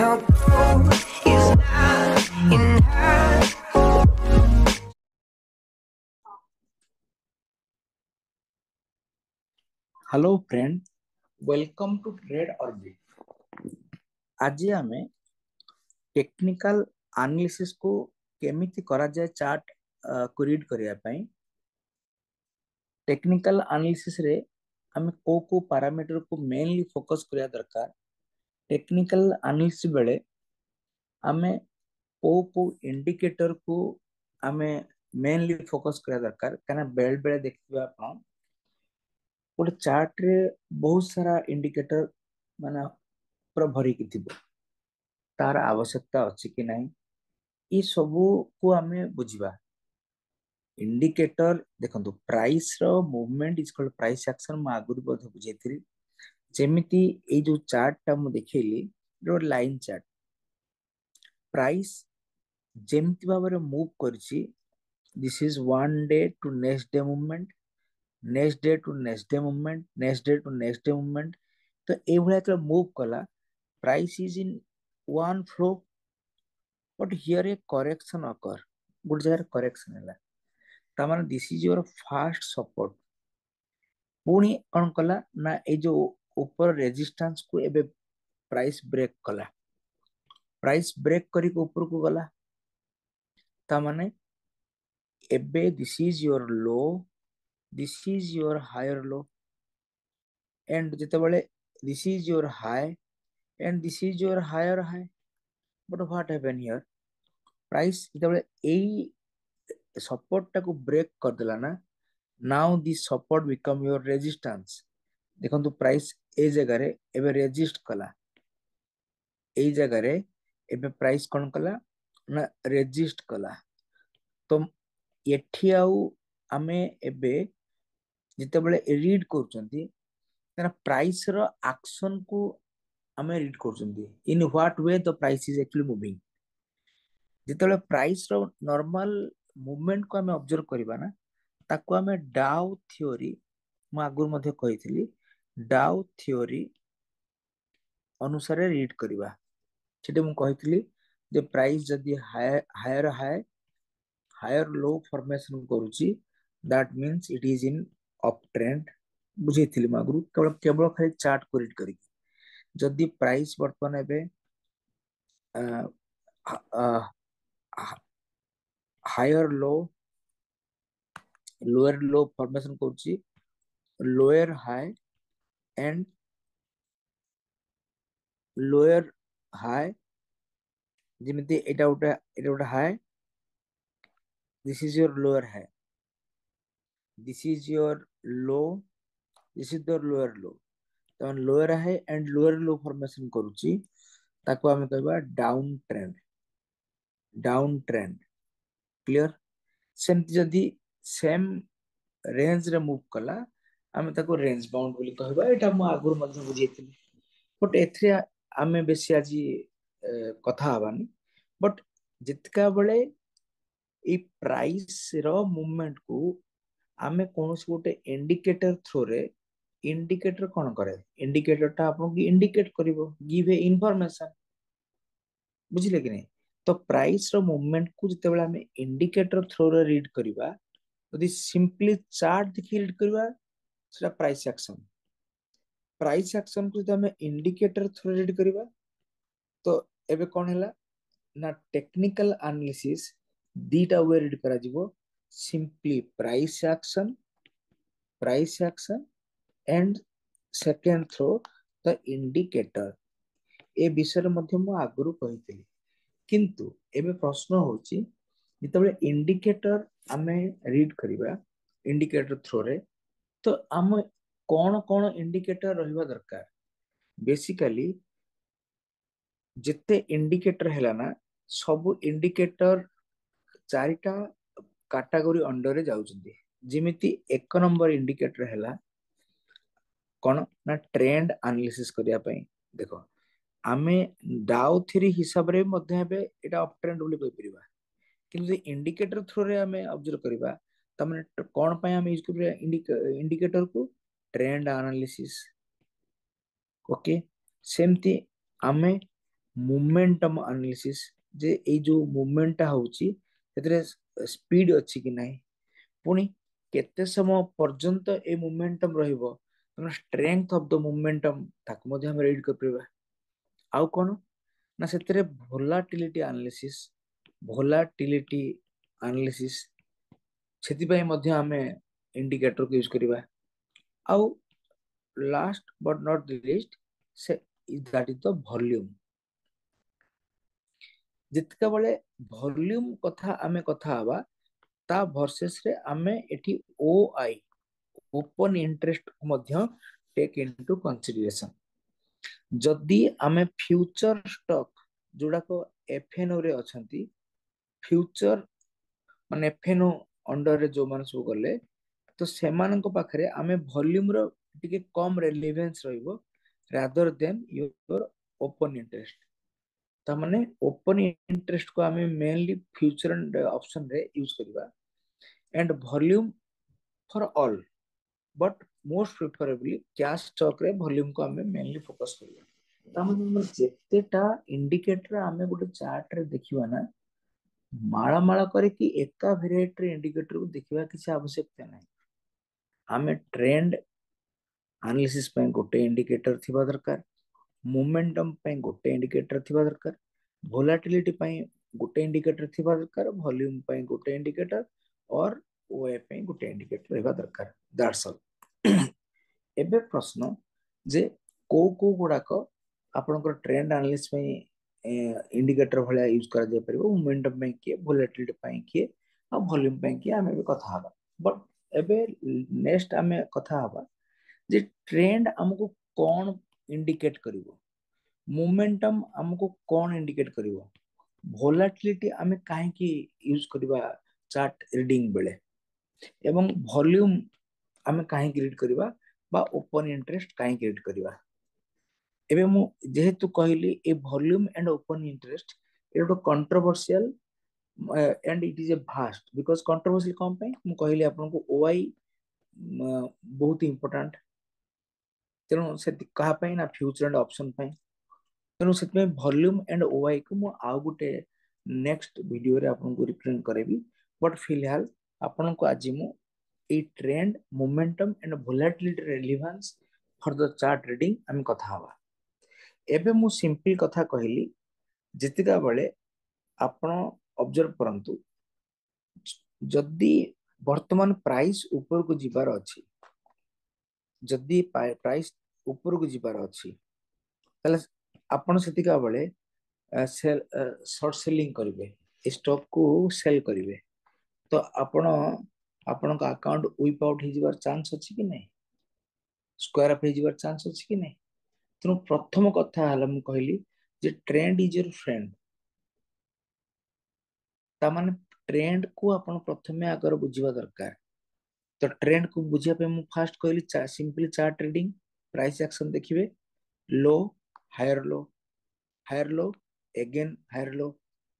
Your growth is not in her. Hello friend, welcome to trade orbit. आज आमे technical analysis को केमिति करा जाए चार्ट को रीड करिया पई। टेक्निकल एनालिसिस रे हमें को पैरामीटर को मेनली फोकस करिया दरकार। टेक्निकल एनालिसिस बेले हमें को इंडिकेटर को हमें मेनली फोकस करिया दरकार, काना बेल बेले देखिबा आपण गोटे चार्ट रे बहुत सारा इंडिकेटर माने पूरा भरी कि थिबो, तार आवश्यकता अछि कि नहीं ये सबू को आमे बुझिबा। इंडिकेटर देखंतु प्राइस रो movement is called price action. म आगुर बोध बुझेथिली जेमिति ए जो चार्ट ता मु देखैली रो लाइन चार्ट प्राइस जेमिति भाबरे मूव करछि। This is one day to next day movement, next day to next day movement, next day to next day movement. तो ए भलिया तो मूव कला price is in one flow, but here a correction occur, good जगह correction है तामान this is your first support. पुणी कौन कला ना ए जो ऊपर रेजिस्टेंस को एबे प्राइस ब्रेक कला, प्राइस ब्रेक करी को ऊपर को गला तामाने एबे this is your low, this is your higher low and जते बळे this is your high and this is your higher high. But what happen here, price जते बळे एई सपोर्ट टा को ब्रेक कर देला ना, now this support become your resistance. देखंतु प्राइस ए जगह रे एबे रेजिस्ट कला, ए जगह रे एबे प्राइस कोन कला ना रेजिस्ट कला। तो एठी आउ आमे एबे जते बळे रीड करचंती ताना प्राइस रो एक्शन को आमे रीड करचंती in what way the price is actually moving. जते प्राइस रो नॉर्मल मूवमेंट को आमे ऑब्जर्व करबा ना ताको आमे डाउ थ्योरी म आगुर मध्ये कहिथिली डाउ थ्योरी अनुसार रीड करबा। सेटे मु कहिथिली जे प्राइस जदी higher high higher low formation करूची that means it is in up trend. बुझेथिली म आगुर केवल केवल खाली चार्ट को रीड करी जदी प्राइस वर्तमान एबे higher low lower low formation करूची, lower high and lower high, जेमिति एटा उटा high, this is your lower high, this is your low, this is the lower low. तो lower high and lower low formation करूची ताको हम कहबा down trend, down trend. Clear, सेमति जदी सेम रेंज रे मूव कला आमे ताको रेंज बाउंड बोली कहबा। एटा मु आगुर मध्ये बुझेथिली, बट एथरे आमे बेसी आजी कथा हबानी। बट जितका बळे ए प्राइस रो मूवमेंट को आमे कोनोस गोटे इंडिकेटर थ्रू रे, इंडिकेटर कोन करे, इंडिकेटर ता आपन की इंडिकेट करिवो, गिव ए इंफॉर्मेशन। बुझिले कि नहीं। तो प्राइस रो मूवमेंट को जते बेला आमे इंडिकेटर थ्रू रे रीड करिबा, यदि सिंपली चार्ट देखि रीड करिबा सेटा प्राइस एक्शन। प्राइस एक्शन को जते आमे इंडिकेटर थ्रू रीड करिबा तो एबे कोन हैला ना टेक्निकल एनालिसिस दीटा वे रीड करा जिवो, simply price action and second through the indicator. ए विषय मध्य मु आगुरु कहितली, किंतु एबे प्रश्न होची जितबे इंडिकेटर आमे रीड करिबा इंडिकेटर थ्रो रे तो आम कोन कोन इंडिकेटर रहिबा दरकार। बेसिकली जिते इंडिकेटर हैला ना सब इंडिकेटर चारिटा कैटेगरी अंडर रे जाउछन्ती। जेमिति एक नंबर इंडिकेटर हैला कोन ना ट्रेंड एनालिसिस करिया पई। देखो आमे डाउ थ्योरी हिसाब रे मध्ये हेबे एटा अप ट्रेंड बोली कहि परिबा, किंतु इंडिकेटर थ्रू रे आमे ऑब्जर्व करिबा त माने कोन पय आमे यूज करिबा इंडिकेटर को ट्रेंड एनालिसिस। ओके, सेमती आमे मोमेंटम एनालिसिस जे ए जो मूवमेंट होउची ସେଥିରେ स्पीड ଅଛି କି ନାହିଁ पुणी केते समय पर्यंत ए मोमेंटम रहइबो तम स्ट्रेंथ ऑफ द मोमेंटम ताको मध्ये हम रीड कर परबा आउ कोन ना ସେଥିରେ भोलाटिलिटी एनालिसिस ସେଥିପାଇଁ ମଧ୍ୟ ଆମେ इंडिकेटर को यूज करबा आउ last but not the list say that is the volume जितका बळे वॉल्यूम कथा आमे कथा हवा ता वर्सेस रे आमे एठी ओ आई ओपन इंटरेस्ट मध्य टेक इनटू कंसीडरेशन जदि आमे फ्यूचर स्टॉक जोड़ा को एफएनओ रे अछंती फ्यूचर माने एफएनओ अंडर रे जो मान सब गले तो सेमानन को पाखरे आमे वॉल्यूम रो टिके कम रेलेवेंस रहइबो rather than your open interest ता माने ओपन इंटरेस्ट को आमे मेनली फ्यूचर एंड ऑप्शन रे यूज करबा and volume for all but most preferably cash stock रे वॉल्यूम को आमे मेनली फोकस करबा ता माने हमर जेतेटा इंडिकेटर आमे गुटे चार्ट रे देखिबा ना माळा माळा करे कि एका वेरिएटी रे इंडिकेटर को देखिबा किसी आवश्यकता नाही आमे ट्रेंड एनालिसिस पे गोटे इंडिकेटर थिबा दरकार मोमेंटम पे गोटे इंडिकेटर थिबा दरकार वोलेटिलिटी पे गोटे इंडिकेटर थिबा दरकार वॉल्यूम पे गोटे इंडिकेटर और ओए पे गोटे इंडिकेटर रहबा दरकार दैट्स ऑल एबे प्रश्न जे को गुडाक आपनकर ट्रेंड एनालिसिस पे इंडिकेटर भलिया यूज करा जाय परिबो मोमेंटम पे के वोलेटिलिटी पे के आ वॉल्यूम पे के आमे भी कथा हबा बट एबे नेक्स्ट आमे कथा हबा जे ट्रेंड हमको कौन इंडिकेट करिवो मोमेंटम हमको कौन इंडिकेट करिवो वोलेटिलिटी आमे काहे की यूज करबा चार्ट रीडिंग बेले एवं वॉल्यूम आमे काहे की रीड करबा बा ओपन इंटरेस्ट काहे की रीड करबा एबे मु जेहेतु कहली ए वॉल्यूम एंड ओपन इंटरेस्ट ए तो controversial and it is a vast because controversial कम पे मु कहली आपन को ओआई बहुत इंपोर्टेंट तेणु से कहा पे ना फ्यूचर एंड ऑप्शन पे तेणु से वॉल्यूम एंड ओआई को मु आउ गुटे नेक्स्ट वीडियो रे आपन को रिप्रेजेंट करेबी बट फिलहाल आपन को आज मु ए trend momentum and volatility relevance for the chart reading हम कथा हवा एबे मु सिंपल कथा कहली जितिका बेले आपण ऑब्जर्व करंतु जदि वर्तमान प्राइस ऊपर को जिबार अछि जदि प्राइस ऊपर को जिबार अछि तले आपण सेतिका बेले सेल शॉर्ट सेलिंग करिवे स्टॉक को सेल करिवे तो आपण आपण का अकाउंट विप आउट हो जिबार चांस अछि कि नहीं स्क्वायर अप हो जिबार चांस अछि कि नहीं तेणु प्रथम कथा हला मु कहली जे ट्रेंड इज योर फ्रेंड ता माने ट्रेंड को आपण प्रथमे आगर बुझिबा दरकार तो ट्रेंड को बुझिया पे मु फास्ट कहली simply chart reading price action देखिबे low higher low higher low again higher low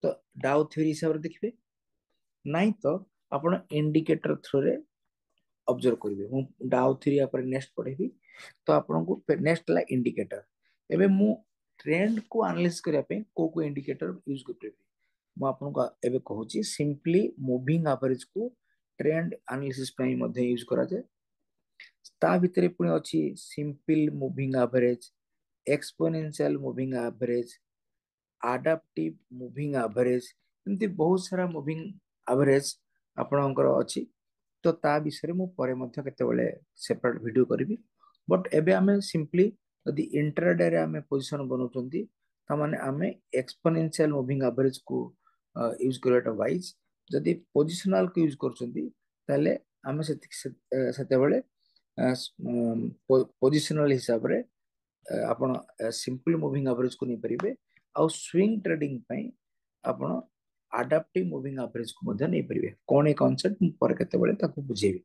तो डाउ थ्योरी हिसाब रे देखिबे नहीं तो आपण इंडिकेटर थ्रू रे ऑब्जर्व करिवे मु डाउ थ्योरी पर नेक्स्ट पढेबी तो आपण को नेक्स्ट ला इंडिकेटर एबे मु ट्रेंड को एनालिसिस करिया पे को इंडिकेटर यूज करबे मु आपण को एबे कहूची सिंपली मूविंग एवरेज को ट्रेंड एनालिसिस पे मध्ये यूज करा जाय ता भितरे पुणी अछि simple moving average exponential moving average adaptive moving average एमती बहुत सारा मूविंग एवरेज आपणकर अछि तो ता विषय मु परे मध्ये केतेबेले सेपरेट वीडियो करबी बट एबे हमें सिंपली यदि इंट्राडे रे हमें पोजीशन बनौचंती ता माने हमें एक्सपोनेंशियल मूविंग एवरेज को यूज करटा वाइज यदि पोजिशनल को यूज करचंती ताले हमें सेतेबेले पोजिशनल हिसाब रे आपण सिंपल मूविंग एवरेज को नहीं परिबे आ स्विंग ट्रेडिंग पई आपण आडाप्टिव मूविंग एवरेज को मध्ये नहीं परिबे कोन ए कांसेप्ट पर केते बेले ताको बुझेबी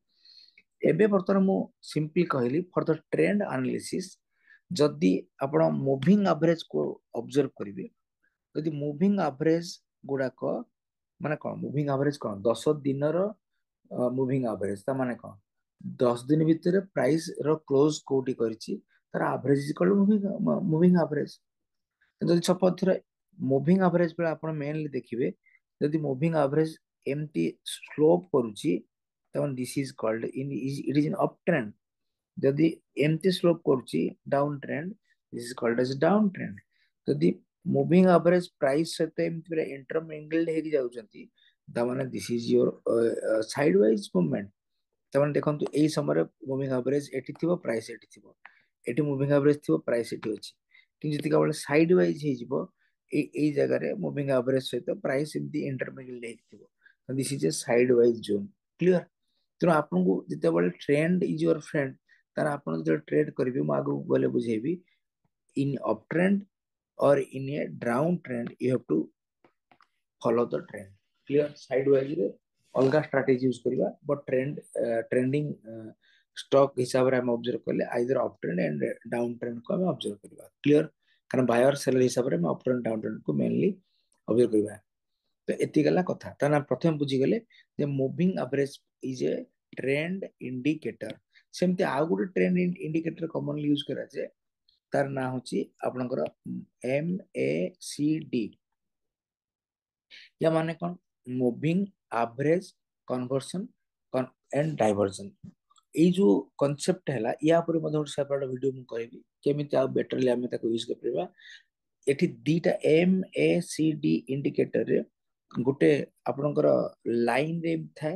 एबे वर्तमान मु सिंपली कहली फॉर द ट्रेंड एनालिसिस जदि आपण मूविंग एवरेज को ऑब्जर्व करिवे यदि मूविंग एवरेज गुडा को माने कोन मूविंग एवरेज कोन 10 दिन रो मूविंग एवरेज ता माने कोन 10 दिन भितर प्राइस रो क्लोज कोटी करछि तार एवरेज इक्वल मूविंग एवरेज ଯଦି ସପୋଜ ଥରେ ମୁଭିଂ ଆଭରେଜ ବେଳେ ଆପଣ ମେନଲି ଦେଖିବେ ଯଦି ମୁଭିଂ ଆଭରେଜ ଏମିତି ସ୍ଲୋପ କରୁଛି then this is called it is an uptrend ଯଦି ଏମିତି ସ୍ଲୋପ କରୁଛି down trend this is called as down trend ଯଦି ମୁଭିଂ ଆଭରେଜ ପ୍ରାଇସ ସହିତ ଏମିତି ପୁରା ଇଣ୍ଟରମିଙ୍ଗଲ୍ଡ ହେଇକି ଯାଉଛନ୍ତି ତାମାନେ this is your side wise movement ତାମାନେ ଦେଖନ୍ତୁ ଏଇ ସମୟରେ ମୁଭିଂ ଆଭରେଜ ଏଠି ଥିବ ପ୍ରାଇସ ଏଠି ଥିବ ଏଠି ମୁଭିଂ ଆଭରେଜ ଥିବ ପ୍ରାଇସ ଏଠି ଅଛି କିନ୍ତୁ ଯଦି କେବଳ ସାଇଡ ୱାଇଜ ହେଇଯିବ ଏଇ ଜାଗାରେ ମୁଭିଂ ଆଭରେଜ ସହିତ ପ୍ରାଇସ ଏମିତି ଇଣ୍ଟରମିଙ୍ଗଲ୍ଡ ହେଇକି ଥିବ this is a side wise zone clear ତେଣୁ ଆପଣଙ୍କୁ ଯେତେବେଳେ ଟ୍ରେଣ୍ଡ ଇଜ ୟୋର ଫ୍ରେଣ୍ଡ ତାହେଲେ ଆପଣ ଯେତେବେଳେ ଟ୍ରେଡ କରିବେ ମୁଁ ଆଗକୁ ଗଲେ ବୁଝେଇବି in uptrend or in a down trend you have to follow the trend clear sideways रे अलगा strategy यूज करिबा but trending stock हिसाब रे हम ऑब्जर्व करले either uptrend and down trend को हम ऑब्जर्व करिबा clear कारण बायर सेलर हिसाब रे हम uptrend down trend को मेनली ऑब्जर्व करिबा तो एति गला कथा ताना प्रथम बुझी गले जे moving average is a trend indicator सेमते आ गुटे ट्रेंड इंडिकेटर कॉमनली यूज करा जे तार ना होची आपनकर MACD या माने कौन moving average conversion and diversion এই जो कॉन्सेप्ट हैला या पर मधे ଗୋଟେ सेपरेट वीडियो मु कहबी केमिति आ बेटरली आमे ताको यूज करबा एठी दीटा MACD इंडिकेटर रे गोटे आपनकर लाइन रे थाए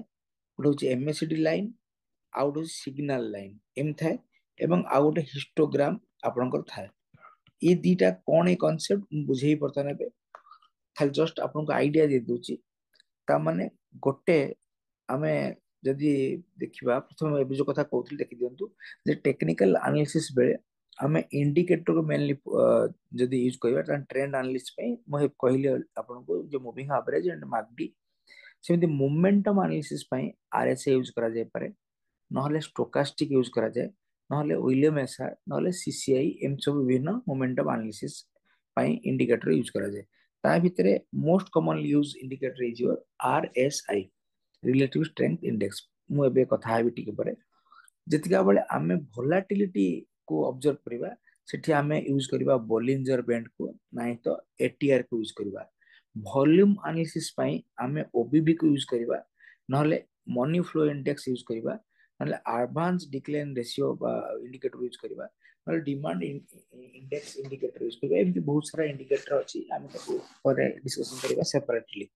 गोटे होची MACD लाइन आउट होची सिग्नल लाइन एम थाए एवं आ गोटे हिस्टोग्राम आपनकर थाए ये दीटा कोन ए कांसेप्ट बुझेई परता नेबे खाली जस्ट आपनको आइडिया दे दूची ता माने गोटे आमे जदि देखिबा प्रथम ए जो कथा कहउथि देखि दियंतु जे टेक्निकल एनालिसिस बेले आमे इंडिकेटर को मेनली जदि यूज करबा ता ट्रेंड एनालिसिस पे म कहली आपनको जो मूविंग एवरेज एंड मैकडी सेमति मोमेंटम एनालिसिस पे आरएसए यूज करा जाय पारे नहले स्टोकास्टिक यूज करा जाय नहले विलियम एसआर नहले सीसीआई एम सब विभिन्न मोमेंटम एनालिसिस ପାଇଁ इंडिकेटर यूज करा जाय ता भितरे most commonly use indicator is your RSI relative strength index मु एबे कथा हेबी टिके परे जतिका बेले आमे वोलाटिलिटी को ऑब्जर्व करिबा सेठी आमे यूज करिबा बोलिंजर बैंड को नाही तो एटीआर को यूज करिबा वॉल्यूम एनालिसिस ପାଇଁ आमे ओबीबी को यूज करिबा नहले मनी फ्लो इंडेक्स यूज करिबा नहले एडवांस डिक्लाइन रेशियो बा इंडिकेटर यूज करिबा नहले डिमांड इंडेक्स इंडिकेटर यूज करिबा एमति बहुत सारा इंडिकेटर अछि आमे ताको परे डिस्कशन करिबा सेपरेटली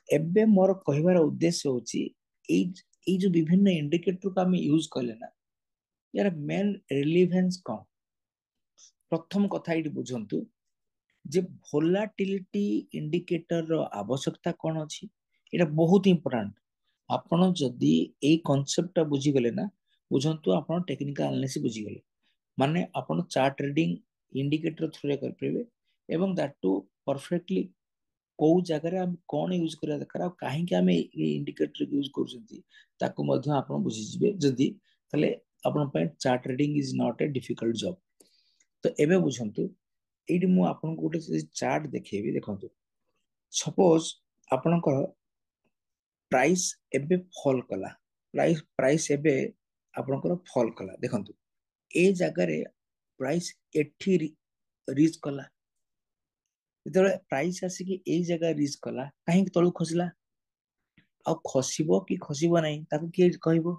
एबे मोर कहिबार उद्देश्य होची एई जो विभिन्न इंडिकेटर को आमे यूज करले ना यार मेन रिलेवेंस कौन प्रथम कथा इटी बुझंतु जे वोलाटिलिटी इंडिकेटर रो आवश्यकता कौन अछि एटा बहुत इंपोर्टेंट आपण जदि एई कांसेप्ट बुझी गले ना बुझंतु आपण टेक्निकल एनालिसिस बुझी गले माने आपण चार्ट रीडिंग इंडिकेटर थ्रू रे कर परबे एवं दैट टू परफेक्टली को जगह हम कौन यूज करा दरकार कहीं के हमें इंडिकेटर यूज कर ताको मध्य आपण बुझी जिवे जदी तले आपण पे chart reading is not a difficult job तो एबे बुझंतु एडी मु आपण को गोटे चार्ट देखेबी देखंतु सपोज आपणकर प्राइस एबे फॉल कला प्राइस एबे आपणकर फॉल कला देखंतु ए जगह रे प्राइस एठी रीच कला जेतବେଳେ प्राइस आसिकी एई जगह रीच कला काहे तळु खसला आ खसिबो कि खसिबो नाही ताको के कहबो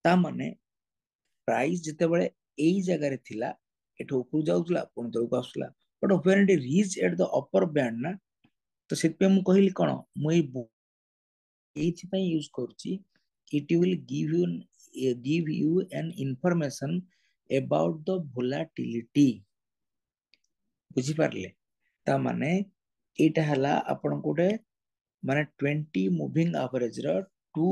ता माने प्राइस जेतेबेले एई जगह रे थिला एठो ऊपर जाउतला पुन तळु आसला but when it reach at the upper band ना तो सेत पे मु कहली कोन मु एथि पई यूज करछि it will give you an information about the volatility बुझी पारले ता माने एटा हला आपण कोटे माने 20 मूविंग एवरेज रो 2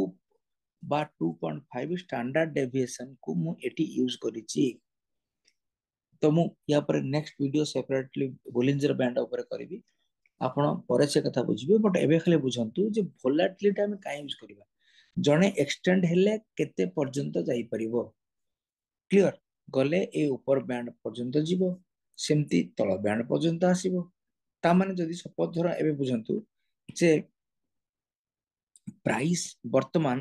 बा 2.5 स्टैंडर्ड डेविएशन को मु एटी यूज करिछि तो मु या पर next video separately Bollinger band ऊपर करबी आपण परे से कथा बुझिबे बट एबे खाली बुझंतु जे वोलाटिलिटी हम काई यूज करबा जणे एक्सटेंड हेले केते पर्यंत जाई परिबो क्लियर गले ए ऊपर बैंड पर्यंत जीवो सेमती तळ बैंड पर्यंत आसीबो ता माने जदी सपोज धर एबे बुझंतु जे प्राइस वर्तमान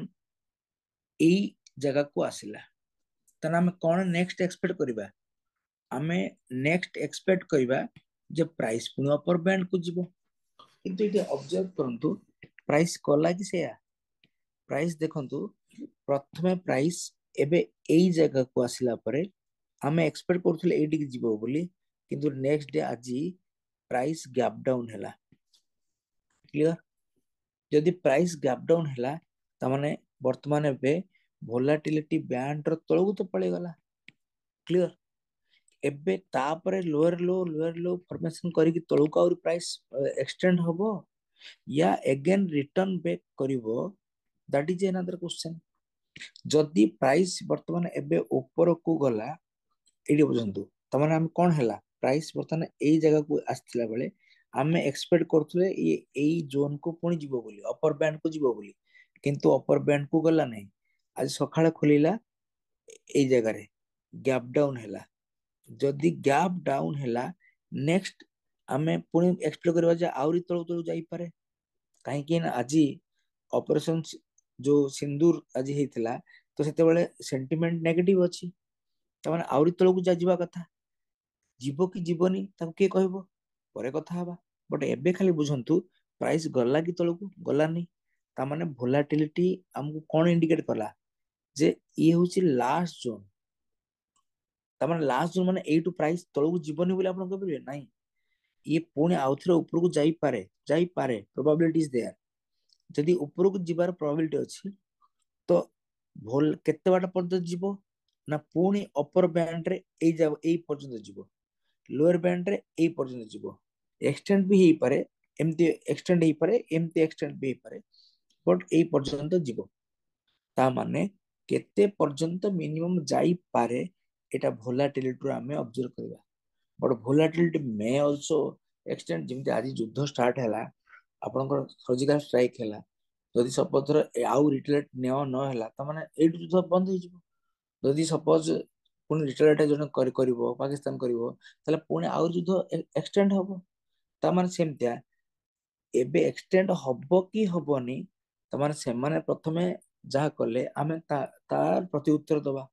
एई जगह को आसिला तना हम कोन नेक्स्ट एक्सपेक्ट करबा आमे नेक्स्ट एक्सपेक्ट करिबा जे प्राइस पुनी अपर बैंड को जीवो किंतु इटे ऑब्जर्व करंतु प्राइस कला कि सेया प्राइस देखंतु प्रथमे प्राइस एबे एई जगह को आसिला परे आमे एक्सपेक्ट करथले एडी कि जीवो बोली किंतु नेक्स्ट डे आजी प्राइस गैप डाउन हैला क्लियर जदि प्राइस गैप डाउन हैला त माने वर्तमान एबे वोलाटिलिटी बैंड रो तळगु तो पळे गला क्लियर एबे तापरे लोअर लो फॉर्मेशन करी कि तळगु और प्राइस एक्सटेंड होबो या अगेन रिटर्न बैक करिवो दैट इज अनदर क्वेश्चन जदि प्राइस वर्तमान एबे ऊपर को गला एडी बुझंतु तमाने हम कोन हैला प्राइस वर्तमान एई जगह को आस्थिला बेले आमे एक्सपेक्ट करथले ये एई जोन को पुणी जीवो बोली अपर बैंड को जीवो बोली किंतु अपर बैंड को गला नहीं आज सकाळे खुलिला एई जगह रे गैप डाउन हैला जदि गैप डाउन हैला नेक्स्ट आमे पुणी एक्सपेक्ट करबा जे आउरी तळु तळु जाई पारे काहे कि ना आजी ऑपरेशन जो सिंदूर आज हेतिला तो सेते बेले सेंटिमेंट नेगेटिव अछि तमाने आउरी तळु को जा जीवा कथा जीवो कि जीवनी ताको के कहबो परे कथा हबा बट एबे खाली बुझंतु प्राइस गला कि तळु गला नहीं ता माने वोलाटिलिटी हमको कोन इंडिकेट करला जे ये होची लास्ट जोन ता माने लास्ट जोन माने एटू प्राइस तळु जीवनी बोली आपण कहबे नहीं ये पुणे आउथरे ऊपर को जाई पारे प्रोबेबिलिटी इज देयर जदि ऊपर को जीवार प्रोबेबिलिटी अछि तो भोल केते बाटा पर्यंत जीवो ना पुणी अपर बैंड रे एई पर्यंत जीवो लोअर बैंड रे एई पर्यंत जीवो एक्सटेंड भी हेई पारे एमती एक्सटेंड हेई पारे एमती एक्सटेंड भी हेई पारे बट एई पर्यंत जीवो ता माने केते पर्यंत मिनिमम जाई पारे एटा वोलाटिलिटी रो हमें ऑब्जर्व करबा but volatility may also extend जेमती आज युद्ध स्टार्ट हैला आपनकर सर्जिकल स्ट्राइक हैला जदि सपोज आउ रिटेलेट नेओ न हैला त माने एटु युद्ध बंद हो जिवो जदि सपोज पुणी रिटेलेट जने करिवो पाकिस्तान करिवो ताले पुणी आउ युद्ध एक्सटेंड हबो त माने सेमतिया एबे एक्सटेंड हबो कि हबोनी त माने सेमाने प्रथमे जहा कले आमे तार प्रति उत्तर दबा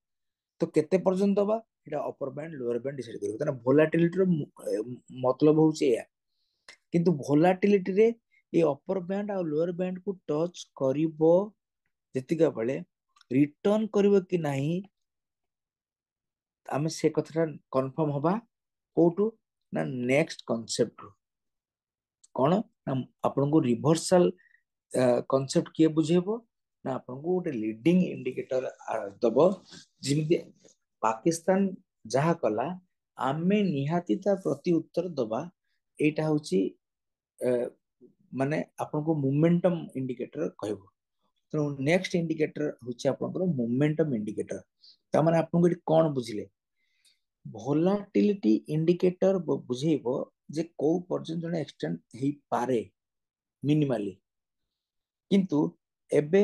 तो केते पर्यंत दबा एटा upper band lower band decide करिवो तने वोलाटिलिटी रो मतलब होउची या किंतु वोलाटिलिटी रे ये अपर बैंड और लोअर बैंड को टच करिवो जतिका बेले रिटर्न करिवो कि नाही आमे से कथरा कंफर्म हबा कोटू ना नेक्स्ट कांसेप्ट रो कोन ना आपन को रिवर्सल कांसेप्ट किए बुझेबो ना आपन को गोटे लीडिंग इंडिकेटर दबो जिमिति पाकिस्तान जहा कला आमे निहाती ता प्रति उत्तर दबा एटा होची माने आपन को मोमेंटम इंडिकेटर कहबो तो नेक्स्ट इंडिकेटर होची आपन को मोमेंटम इंडिकेटर ता माने आपन को कोन बुझिले भोलाटिलिटी इंडिकेटर बुझेइबो जे को पर्यंत जने एक्सटेंड हेई पारे मिनिमली किंतु एबे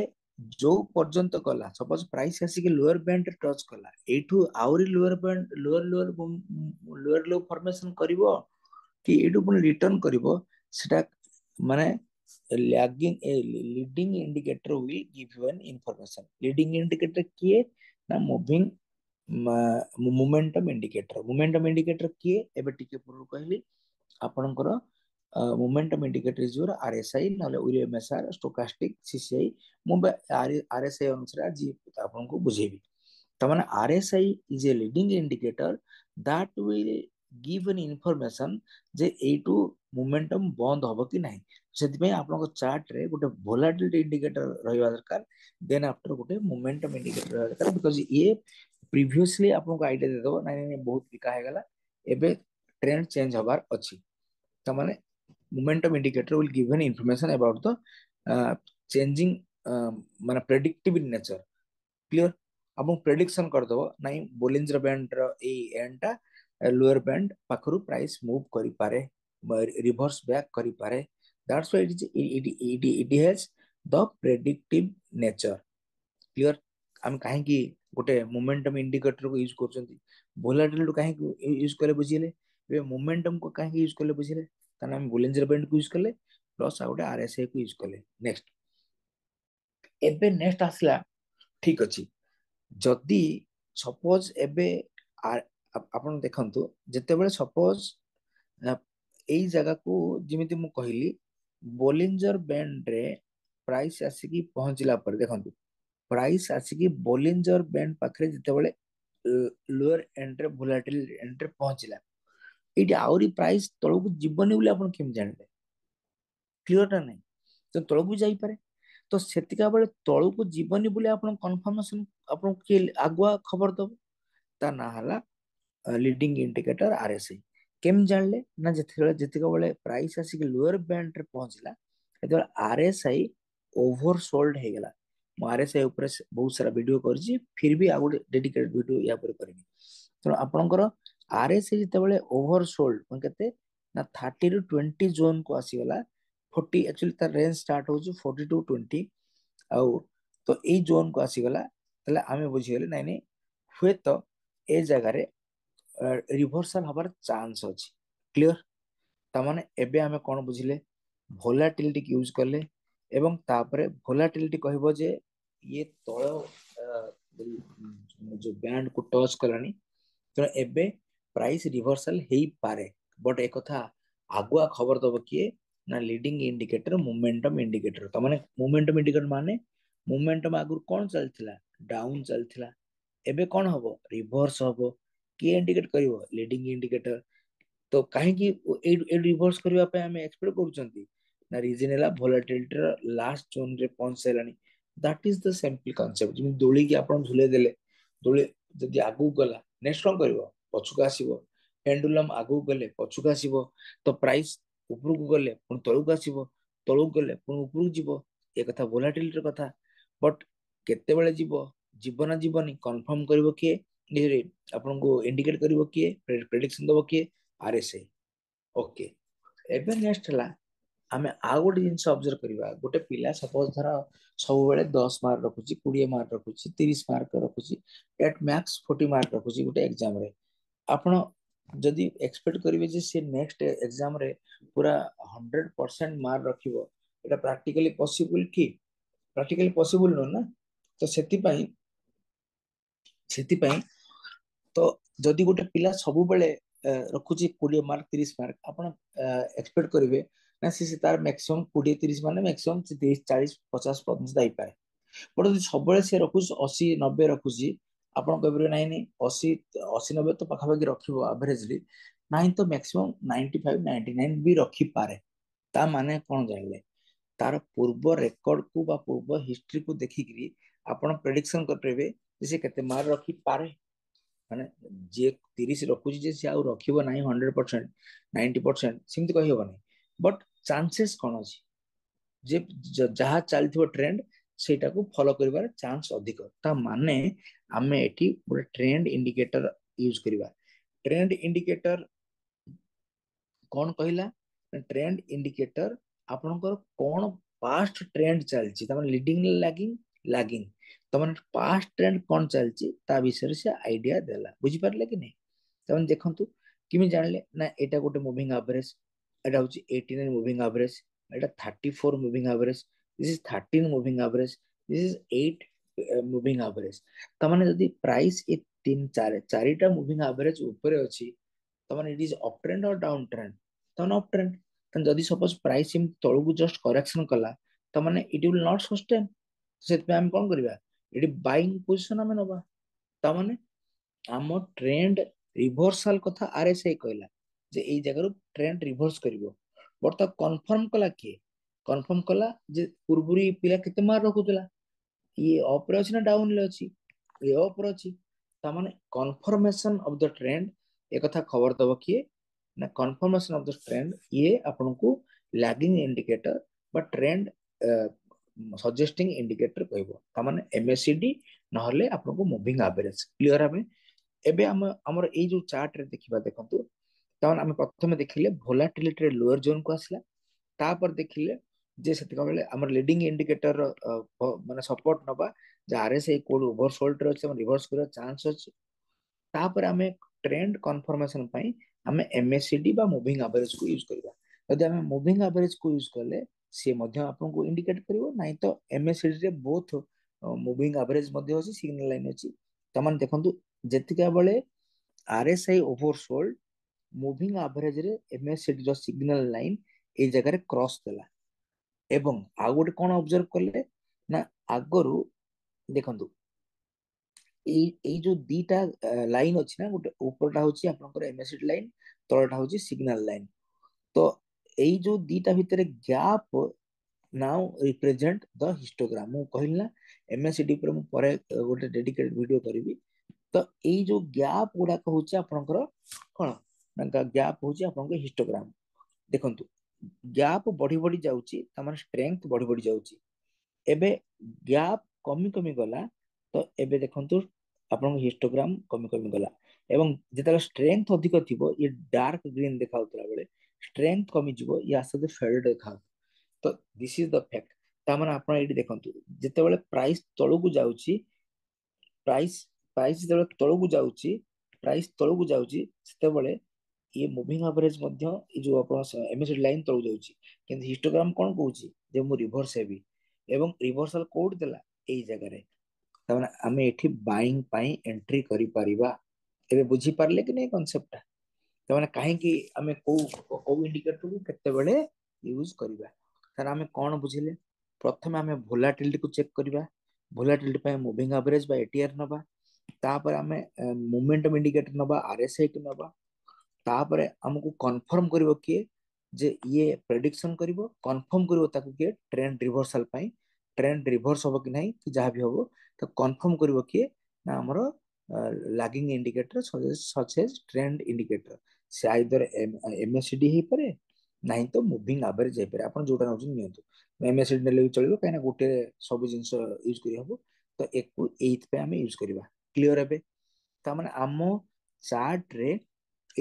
जो पर्यंत कला सपोज प्राइस आसी के लोअर बैंड टच कला एठू आउरी lower band lower low formation करिवो कि एठू पुनी रिटर्न करिवो सेटा माने lagging leading indicator will give you an information leading indicator किए ना मूविंग मोमेंटम इंडिकेटर किए एबे टिके पूर्व कहली आपनकर momentum indicator is your RSI नले यूएमएसआर स्टोकास्टिक सीसीआई मु आरएसआई अनुसार जी आपन को बुझेबी तमाने RSI is a leading indicator that will give an information जे एटू मोमेंटम बंद हबो कि नाही सेति पे आपन को चार्ट रे गोटे वोलाटिलिटी इंडिकेटर रहबा दरकार देन आफ्टर गोटे मोमेंटम इंडिकेटर रहबा दरकार बिकॉज़ ये प्रीवियसली आपन को आईडिया दे दो नहीं बहुत बिका है गला एबे ट्रेंड चेंज हबार अछि त माने momentum indicator will give an information about the changing माने predictive in nature clear अब प्रेडिक्शन कर दबो नाही बोलिंजर बैंड रो ए एंडा लोअर बैंड पाखरु प्राइस मूव करि पारे रिवर्स बैक करि पारे that's why it has the predictive nature clear हम काहे की गोटे मोमेंटम इंडिकेटर को यूज करछंती वोलाटिलिटी काहे यूज करे बुझिले ए मोमेंटम को काहे यूज करले बुझिले ताना हम बोलिंजर बैंड को यूज करले प्लस आ गोटे आरएसआई को यूज करले नेक्स्ट एबे नेक्स्ट आसला ठीक अछि जदि सपोज एबे ଆପଣ ଦେଖନ୍ତୁ ଯେତେବେଳେ ସପୋଜ ଏଇ ଜାଗାକୁ ଯେମିତି ମୁଁ କହିଲି ବୋଲିଞ୍ଜର ବ୍ୟାଣ୍ଡ ରେ ପ୍ରାଇସ୍ ଆସିକି ପହଞ୍ଚିଲା ପରେ ଦେଖନ୍ତୁ ପ୍ରାଇସ୍ ଆସିକି ବୋଲିଞ୍ଜର ବ୍ୟାଣ୍ଡ ପାଖରେ ଯେତେବେଳେ ଲୋଅର ଏଣ୍ଡରେ ଭୋଲାଟିଲ ଏଣ୍ଡରେ ପହଞ୍ଚିଲା ଏଇଠି ଆହୁରି ପ୍ରାଇସ୍ ତଳକୁ ଯିବନି ବୋଲି ଆପଣ କେମିତି ଜାଣିଲେ କ୍ଲିୟର ଟା ନାହିଁ ତ ତଳକୁ ଯାଇପାରେ ତ ସେତିକା ବେଳେ ତଳକୁ ଯିବନି ବୋଲି ଆପଣ କନଫର୍ମେସନ ଆପଣଙ୍କୁ କିଏ ଆଗୁଆ ଖବର ଦବ ତା ନାଁ ହେଲା লিডিং ইন্ডিকেটর আরএসআই କେମିତି ଜାଣିଲେ ନା ଯେତେବେଳେ ପ୍ରାଇସ୍ ଆସିକି ଲୋଅର ବ୍ୟାଣ୍ଡ ରେ ପହଞ୍ଚିଲା ସେତେବେଳେ ଆରଏସଆଇ ଓଭର ସୋଲ୍ଡ ହେଇଗଲା ମୁଁ ଆରଏସଆଇ ଉପରେ ବହୁତ ସାରା ଭିଡିଓ କରିଛି ଫିର ବି ଆଉ ଗୋଟେ ଡେଡିକେଟେଡ ଭିଡିଓ ୟା ଉପରେ କରିବି ତେଣୁ ଆପଣଙ୍କର ଆରଏସଆଇ ଯେତେବେଳେ ଓଭର ସୋଲ୍ଡ କେତେ ନା 30 ରୁ 20 ଜୋନ କୁ ଆସିଗଲା 40 ଆକ୍ଚୁଆଲି ତାର ରେଞ୍ଜ ଷ୍ଟାର୍ଟ ହଉଛି 40 ଟୁ 20 ଆଉ ତ ଏଇ ଜୋନ କୁ ଆସିଗଲା ତାହେଲେ ଆମେ ବୁଝିଗଲେ ନାଇଁ ନାଇଁ ହୁଏତ ଏ ଜାଗାରେ ରିଭର୍ସାଲ ହବାର ଚାନ୍ସ ଅଛି କ୍ଲିୟର ତାମାନେ ଏବେ ଆମେ କଣ ବୁଝିଲେ ଭୋଲାଟିଲିଟି ୟୁଜ କଲେ ଏବଂ ତାପରେ ଭୋଲାଟିଲିଟି କହିବ ଯେ ଇଏ ତଳ ଯୋଉ ବ୍ୟାଣ୍ଡ କୁ ଟଚ୍ କଲାଣି ତେଣୁ ଏବେ ପ୍ରାଇସ୍ ରିଭର୍ସାଲ ହେଇପାରେ ବଟ୍ ଏକଥା ଆଗୁଆ ଖବର ଦବ କିଏ ନା লিডিং ଇଣ୍ଡିକେଟର ମୋମେଣ୍ଟମ ଇଣ୍ଡିକେଟର ତାମାନେ ମୋମେଣ୍ଟମ ଇଣ୍ଡିକେଟର ମାନେ ମୋମେଣ୍ଟମ ଆଗରୁ କଣ ଚାଲିଥିଲା ଡାଉନ ଚାଲିଥିଲା ଏବେ କଣ ହବ ରିଭର୍ସ ହବ କିଏ ଇଣ୍ଡିକେଟ କରିବ লিডিং ଇଣ୍ଡିକେଟର ତ କାହିଁକି ଏଇ ରିଭର୍ସ କରିବା ପାଇଁ ଆମେ ଏକ୍ସପେକ୍ଟ କରୁଛନ୍ତି ନା ରିଜନ ହେଲା ଭୋଲାଟିଲିଟିର ଲାଷ୍ଟ ଜୋନ ରେ ପହଞ୍ଚି ସାରିଲାଣି that is the simple concept ଯେମିତି ଦୋଳିକି ଆପଣ ଝୁଲେଇ ଦେଲେ ଦୋଳି ଯଦି ଆଗକୁ ଗଲା ନେକ୍ସଟ କଣ କରିବ ପଛକୁ ଆସିବ ପେଣ୍ଡୁଲମ ଆଗକୁ ଗଲେ ପଛକୁ ଆସିବ ତ ପ୍ରାଇସ୍ ଉପରକୁ ଗଲେ ପୁଣି ତଳକୁ ଆସିବ ତଳକୁ ଗଲେ ପୁଣି ଉପରକୁ ଯିବ ଏ କଥା ଭୋଲାଟିଲିଟିର କଥା ବଟ୍ କେତେବେଳେ ଯିବ ଯିବ ନା ଯିବନି କନଫର୍ମ କରିବ କିଏ ଆପଣଙ୍କୁ ଇଣ୍ଡିକେଟ କରିବ କିଏ ପ୍ରେଡିକ୍ସନ ଦବ କିଏ ଆରଏସଆଇ ଓକେ ଏବେ ନେକ୍ସଟ ହେଲା ଆମେ ଆଉ ଗୋଟେ ଜିନିଷ ଅବଜର୍ଭ କରିବା ଗୋଟେ ପିଲା ସପୋଜ ଧର ସବୁବେଳେ 10 ମାର୍କ ରଖୁଛି 20 ମାର୍କ ରଖୁଛି 30 ମାର୍କ ରଖୁଛି ଏଟ ମ୍ୟାକ୍ସ 40 ମାର୍କ ରଖୁଛି ଗୋଟେ ଏକ୍ସାମ ରେ ଆପଣ ଯଦି ଏକ୍ସପେକ୍ଟ କରିବେ ଯେ ସେ ନେକ୍ସଟ ଏକ୍ସାମ ରେ ପୁରା 100% ମାର୍କ ରଖିବ ଏଟା ପ୍ରାକ୍ଟିକାଲି ପସିବୁଲ କି ପ୍ରାକ୍ଟିକାଲି ପସିବୁଲ ନୁହଁ ନା ତ ସେଥିପାଇଁ ତ ଯଦି ଗୋଟେ ପିଲା ସବୁବେଳେ ରଖୁଛି 20 ମାର୍କ 30 ମାର୍କ ଆପଣ ଏକ୍ସପେକ୍ଟ କରିବେ ନା ତାର ମ୍ୟାକ୍ସିମମ୍ 20 30 ମାନେ ମ୍ୟାକ୍ସିମମ୍ 30 40 50 ଦେଇପାରେ ବଟ ଯଦି ସବୁବେଳେ ସେ ରଖୁଛି 80 90 ରଖୁଛି ଆପଣ କହିପାରିବେ ନାଇଁ ନାଇଁ 80 90 ତ ପାଖାପାଖି ରଖିବ ଆଭରେଜଲି ନାଇଁ ତ ମ୍ୟାକ୍ସିମମ୍ 95 99 ବି ରଖିପାରେ ତା ମାନେ କଣ ଜାଣିଲେ ତାର ପୂର୍ବ ରେକର୍ଡକୁ ବା ପୂର୍ବ ହିଷ୍ଟ୍ରିକୁ ଦେଖିକିରି ଆପଣ ପ୍ରେଡିକ୍ସନ କରିପାରିବେ ଯେ ସେ କେତେ ମାର୍କ ରଖିପାରେ ମାନେ ଯିଏ 30 ରଖୁଛି ଯେ ସେ ଆଉ ରଖିବ ନାହିଁ 100% 90% ସେମିତି କହିହବନି ବଟ୍ ଚାନ୍ସେସ୍ କଣ ଅଛି ଯେ ଯାହା ଚାଲିଥିବ ଟ୍ରେଣ୍ଡ ସେଇଟାକୁ ଫଲୋ କରିବାର ଚାନ୍ସ ଅଧିକ ତା ମାନେ ଆମେ ଏଠି ଗୋଟେ ଟ୍ରେଣ୍ଡ ଇଣ୍ଡିକେଟର ୟୁଜ କରିବା ଟ୍ରେଣ୍ଡ ଇଣ୍ଡିକେଟର କଣ କହିଲା ଟ୍ରେଣ୍ଡ ଇଣ୍ଡିକେଟର ଆପଣଙ୍କର କଣ ପାଷ୍ଟ ଟ୍ରେଣ୍ଡ ଚାଲିଛି ତାମାନେ লিডিং ଲାଗିଂ ଲାଗିଂ ତାମାନେ ପାଷ୍ଟ ଟ୍ରେଣ୍ଡ କଣ ଚାଲିଛି ତା ବିଷୟରେ ସେ ଆଇଡିଆ ଦେଲା ବୁଝିପାରିଲେ କି ନାଇଁ ତାମାନେ ଦେଖନ୍ତୁ କେମିତି ଜାଣିଲେ ନା ଏଇଟା ଗୋଟେ ମୁଭିଂ ଆଭରେଜ ଏଇଟା ହଉଛି 89 ମୁଭିଂ ଆଭରେଜ ଏଇଟା 34 moving average this is 13 moving average this is 8 moving average ତାମାନେ ଯଦି ପ୍ରାଇସ୍ ଏ ଚାରିଟା ମୁଭିଂ ଆଭରେଜ ଉପରେ ଅଛି ତାମାନେ ଇଟ୍ is up trend or down trend ତାମାନେ ଅପ୍ ଟ୍ରେଣ୍ଡ ତାମାନେ ଯଦି ସପୋଜ ପ୍ରାଇସ୍ ଏମିତି ତଳକୁ ଜଷ୍ଟ କରେକ୍ସନ କଲା ତାମାନେ ଇଟ୍ ୱିଲ୍ ନଟ୍ ସଷ୍ଟେନ୍ ସେଥିପାଇଁ ଆମେ କଣ କରିବା ଏଠି ବାଇଂ ପୋଜିସନ ଆମେ ନବା ତାମାନେ ଆମ ଟ୍ରେଣ୍ଡ ରିଭର୍ସାଲ କଥା ଆରଏସଆଇ କହିଲା ଯେ ଏଇ ଜାଗାରୁ ଟ୍ରେଣ୍ଡ ରିଭର୍ସ କରିବ ବଟ ତା କନଫର୍ମ କଲା କିଏ କନଫର୍ମ କଲା ଯେ ପୂର୍ବରୁ ଏ ପିଲା କେତେ ମାର୍କ ରଖୁଥିଲା ଇଏ ଅପ ରେ ଅଛି ନା ଡାଉନ ରେ ଅଛି ଇଏ ଅପ ରେ ଅଛି ତାମାନେ କନଫର୍ମେସନ ଅଫ ଦ ଟ୍ରେଣ୍ଡ ଏ କଥା ଖବର ଦବ କିଏ ନା କନଫର୍ମେସନ ଅଫ ଦ ଟ୍ରେଣ୍ଡ ଇଏ ଆପଣଙ୍କୁ ଲାଗିଂ ଇଣ୍ଡିକେଟର ବା ଟ୍ରେଣ୍ଡ ସଜେଷ୍ଟିଂ ଇଣ୍ଡିକେଟର କହିବ ତାମାନେ ଏମଏସିଡି ନହେଲେ ଆପଣଙ୍କୁ ମୁଭିଂ ଆଭରେଜ କ୍ଲିୟର ଆମେ ଏବେ ଆମର ଏଇ ଯୋଉ ଚାର୍ଟ ରେ ଦେଖିବା ଦେଖନ୍ତୁ ତାମାନେ ଆମେ ପ୍ରଥମେ ଦେଖିଲେ ଭୋଲାଟିଲିଟି ଲୋଅର ଜୋନ କୁ ଆସିଲା ତାପରେ ଦେଖିଲେ ଯେ ସେତିକ ବେଳେ ଆମର লিডিং ଇଣ୍ଡିକେଟର ମାନେ ସପୋର୍ଟ ନବା ଯେ ଆରଏସଆଇ କୋଡ ଓଭର ସୋଲ୍ଡ ରେ ଅଛି ରିଭର୍ସ କରିବା ଚାନ୍ସ ଅଛି ତାପରେ ଆମେ ଟ୍ରେଣ୍ଡ କନଫର୍ମେସନ ପାଇଁ ଆମେ ଏମଏସିଡି ବା ମୁଭିଂ ଆଭରେଜ କୁ ୟୁଜ କରିବା ଯଦି ଆମେ ମୁଭିଂ ଆଭରେଜ କୁ ୟୁଜ କଲେ ସିଏ ମଧ୍ୟ ଆପଣଙ୍କୁ ଇଣ୍ଡିକେଟ କରିବ ନାହିଁ ତ ଏମଏସିଡି ରେ ବୋଥ ମୁଭିଂ ଆଭରେଜ ମଧ୍ୟ ଅଛି ସିଗ୍ନାଲ ଲାଇନ ଅଛି ତାମାନେ ଦେଖନ୍ତୁ ଯେତିକା ବେଳେ RSI ओवरसोल्ड मुविंग एवरेज रे MACD रो सिग्नल लाइन ए जगह रे क्रॉस देला एवं आ गोटे कोन ऑब्जर्व करले ना आगरु देखंतु এই जो दीटा लाइन अछि ना गोटे ऊपरटा होछि आपनकर MACD लाइन तळटा होछि सिग्नल लाइन तो এই जो दीटा भितरे gap now represent the histogram मु कहली ना MACD पर मु परे गोटे डेडिकेटेड वीडियो करबी तो এই जो गैप गुडा होछि आपनकर कोन ना गैप होछि आपनकर हिस्टोग्राम देखंतु गैप बढ़ी बढ़ी जाउछि तमन स्ट्रेंथ बढ़ी बढ़ी जाउछि एबे गैप कमी कमी गला तो एबे देखंतु आपन हिस्टोग्राम कमी कमी गला एवं जेतला स्ट्रेंथ अधिक थिबो ये डार्क ग्रीन देखाउतला बेले स्ट्रेंथ कमी जिवो या आसे फेड देखाउ तो दिस इज द फैक्ट तामान आपन एडी देखंतु जेतेबेले प्राइस तळकु जाउची प्राइस प्राइस जेतेबेले तळकु जाउची प्राइस तळकु जाउची सेतेबेले ये मुविंग एवरेज मध्य ये जो अपन MACD लाइन तळकु जाउची किंतु हिस्टोग्राम कोन कहूची जे मु रिवर्स हेबी एवं रिवर्सल कोड देला एई जगह रे तमाने आमे एठी बाइंग पाई एंट्री करि परिबा एबे बुझी पारले कि नै कांसेप्ट तमाने काहे कि आमे को इंडिकेटर को केते बेले यूज करिबा तार आमे कोन बुझिले प्रथम आमे वोलाटिलिटी को चेक करिबा वोलाटिलिटी पे मूविंग एवरेज बा ATR नबा तापर आमे मोमेंटम इंडिकेटर नबा RSI को नबा तापर हमको कंफर्म करिवो कि जे ये प्रेडिक्शन करिवो कंफर्म करिवो ताकू कि ट्रेंड रिवर्सल पाई ट्रेंड रिवर्स होबो कि नहीं कि जहां भी होबो तो कंफर्म करिवो कि ना हमरो lagging indicator such as trend indicator से आइदर MACD हे पारे नहीं तो मूविंग एवरेज हे पारे अपन जोटा नउछ नियंतु MACD नेले भी चलिबो काइना गोटे सब जिंस यूज करि हबो तो एकु एथ पे हमें यूज करिबा क्लियर हेबे तामाने आम चार्ट रे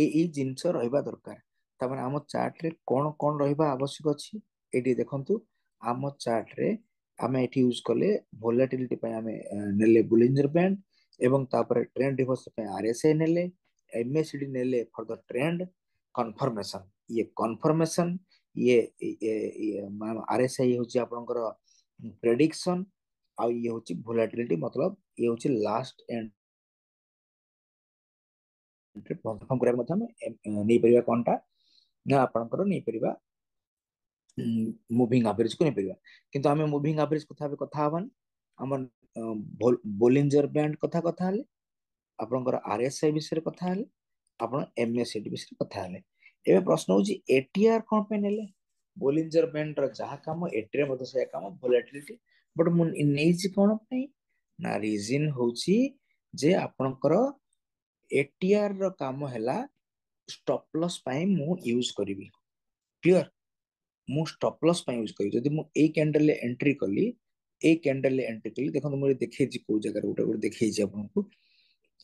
এই ଜିନିଷ ରହିବା ଦରକାର ତାମାନେ ଆମ ଚାର୍ଟ ରେ କଣ କଣ ରହିବା ଆବଶ୍ୟକ ଅଛି ଏଠି ଦେଖନ୍ତୁ ଆମ ଚାର୍ଟ ରେ ଆମେ ଏଠି ୟୁଜ କଲେ ଭୋଲାଟିଲିଟି ପାଇଁ ଆମେ ନେଲେ ବୁଲିଞ୍ଜର ବ୍ୟାଣ୍ଡ ଏବଂ ତାପରେ ଟ୍ରେଣ୍ଡ ରିଭର୍ସ ପାଇଁ RSI ନେଲେ MACD ନେଲେ ଫର ଦ ଟ୍ରେଣ୍ଡ କନଫର୍ମେସନ ଇଏ RSI ହେଉଛି ଆପଣଙ୍କର ପ୍ରେଡିକ୍ସନ ଆଉ ଇଏ ହେଉଛି ଭୋଲାଟିଲିଟି मतलब ଇଏ ହେଉଛି ଲାଷ୍ଟ ଏଣ୍ଡ କନଫର୍ମ କରିବା ମଧ୍ୟ ଆମେ ନେଇପାରିବା କଣଟା ନା ଆପଣଙ୍କର ନେଇପାରିବା ମୁଭିଂ ଆଭରେଜ କୁ ନେଇପାରିବା କିନ୍ତୁ ଆମେ ମୁଭିଂ ଆଭରେଜ କଥା ହବାନି ଆମର ବୋଲିଞ୍ଜର ବ୍ୟାଣ୍ଡ କଥା ହେଲେ ଆପଣଙ୍କର RSI ବିଷୟରେ କଥା ହେଲେ ଆପଣ MACD ବିଷୟରେ କଥା ହେଲେ ଏବେ ପ୍ରଶ୍ନ ହଉଛି ATR କଣ ପାଇଁ ନେଲେ ବୋଲିଞ୍ଜର ବ୍ୟାଣ୍ଡ ର ଯାହା କାମ ATR ମଧ୍ୟ ସେୟା କାମ ଭୋଲାଟିଲିଟି ବଟ ମୁଁ ନେଇଛି କଣ ପାଇଁ ନା ରିଜିନ ହଉଛି ଯେ ଆପଣଙ୍କର ATR ର କାମ ହେଲା स्टॉप लॉस ପାଇଁ ମୁଁ ୟୁଜ କରିବି କ୍ଲିୟର ମୁଁ स्टॉप लॉस ପାଇଁ ୟୁଜ କରିବି ଯଦି ମୁଁ ଏଇ କ୍ୟାଣ୍ଡେଲ ରେ ଏଣ୍ଟ୍ରି କଲି ଏଇ କ୍ୟାଣ୍ଡେଲ ରେ ଏଣ୍ଟ୍ରି କଲି ଦେଖନ୍ତୁ ମୁଁ ଦେଖେଇଛି କୋଉ ଜାଗାରେ ଗୋଟେ ଦେଖେଇଛି ଆପଣଙ୍କୁ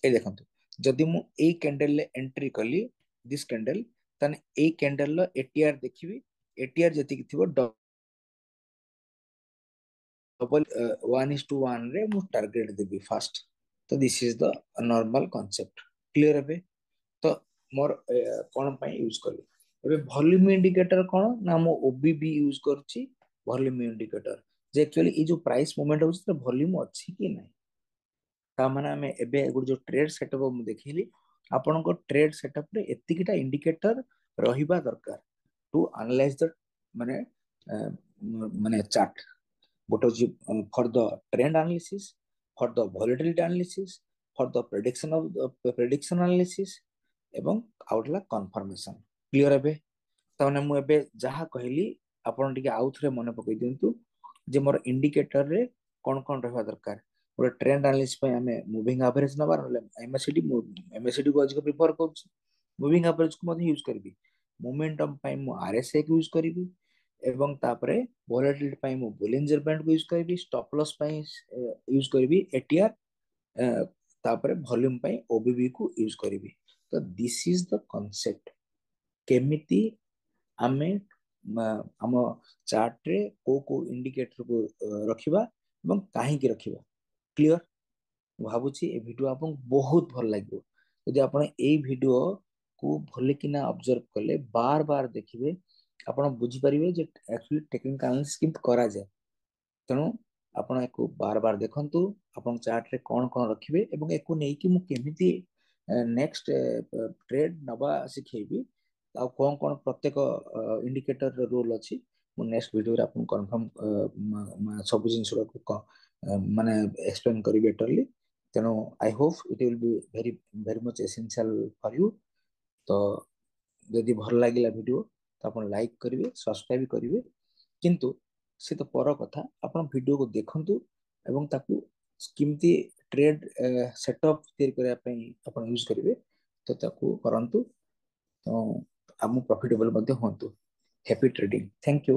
এই ଦେଖନ୍ତୁ ଯଦି ମୁଁ ଏଇ କ୍ୟାଣ୍ଡେଲ ରେ ଏଣ୍ଟ୍ରି କଲି ଦିସ୍ କ୍ୟାଣ୍ଡେଲ ତାହେଲେ ଏଇ କ୍ୟାଣ୍ଡେଲ ର ATR ଦେଖିବି ATR ଯେତିକି ଥିବ डबल 1:1 रे ମୁଁ ଟାର୍ଗେଟ ଦେବି ଫାଷ୍ଟ ତ this is the normal concept clear ଏବେ तो मोर कौन पाई यूज करी एबे वॉल्यूम इंडिकेटर कौन ना मो OBB यूज करछि वॉल्यूम इंडिकेटर जे एक्चुअली ई जो प्राइस मूवमेंट होछि त वॉल्यूम अछि कि नै ता माने हमें एबे एगो जो ट्रेड सेटअप मु देखिली आपन को ट्रेड सेटअप रे एतिकिटा इंडिकेटर रहिबा दरकार टू एनालाइज द माने माने चार्ट गोटे होछि for the trend analysis for the volatility analysis for the prediction analysis एवं आउटला कन्फर्मेशन क्लियर हेबे ताने मु एबे जहा कहली आपण टिके आउ थरे मने पकई दियंतु जे मोर इंडिकेटर रे कोन कोन रहबा दरकार पूरा ट्रेंड एनालिसिस पे हमें मूविंग एवरेज नबार MACD को अधिक प्रिफर करछि मूविंग एवरेज को मधे यूज करबी मोमेंटम पे मु RSI को यूज करबी एवं तापरे वोलेटिलिटी पे मु बोलिंजर बैंड को यूज करबी स्टॉप लॉस पे यूज करबी ATR तापरे वॉल्यूम पे OBB को यूज करबी तो दिस इज द कॉन्सेप्ट केमिति आमे हम चार्ट रे को इंडिकेटर को रखिबा एवं काहे की रखिबा क्लियर भाबुची ए वीडियो आपन बहुत भल लागो यदि आपन ए वीडियो को भले किना ऑब्जर्व करले बार बार देखिबे आपन बुझी परिबे जे एक्चुअली टेक्निकल एनालिसिस किंत करा जाय तेणु आपण एको बार बार देखंतु आपण चार्ट रे कोन कोन रखिबे एवं एको नै कि मु केमिति ନେକ୍ସଟ ଟ୍ରେଡ ନବା ଶିଖେଇବି ଆଉ କଣ କଣ ପ୍ରତ୍ୟେକ ଇଣ୍ଡିକେଟର ରୋଲ ଅଛି ମୁଁ ନେକ୍ସଟ ଭିଡିଓରେ ଆପଣଙ୍କୁ କନଫର୍ମ ସବୁ ଜିନିଷ ମାନେ ଏକ୍ସପ୍ଲେନ କରିବି ବେଟରଲି ତେଣୁ I hope it will be very very much essential for you ତ ଯଦି ଭଲ ଲାଗିଲା ଭିଡିଓ ତ ଆପଣ ଲାଇକ୍ କରିବେ ସବସ୍କ୍ରାଇବ କରିବେ କିନ୍ତୁ ସେ ତ ପର କଥା ଆପଣ ଭିଡିଓକୁ ଦେଖନ୍ତୁ ଏବଂ ତାକୁ କେମିତି ଟ୍ରେଡ ସେଟଅପ୍ ତିଆରି କରିବା ପାଇଁ ଆପଣ ୟୁଜ କରିବେ ତ ତାକୁ କରନ୍ତୁ ତ ଆମ ପ୍ରଫିଟେବଲ ମଧ୍ୟ ହୁଅନ୍ତୁ ହ୍ୟାପି ଟ୍ରେଡିଂ ଥ୍ୟାଙ୍କ ୟୁ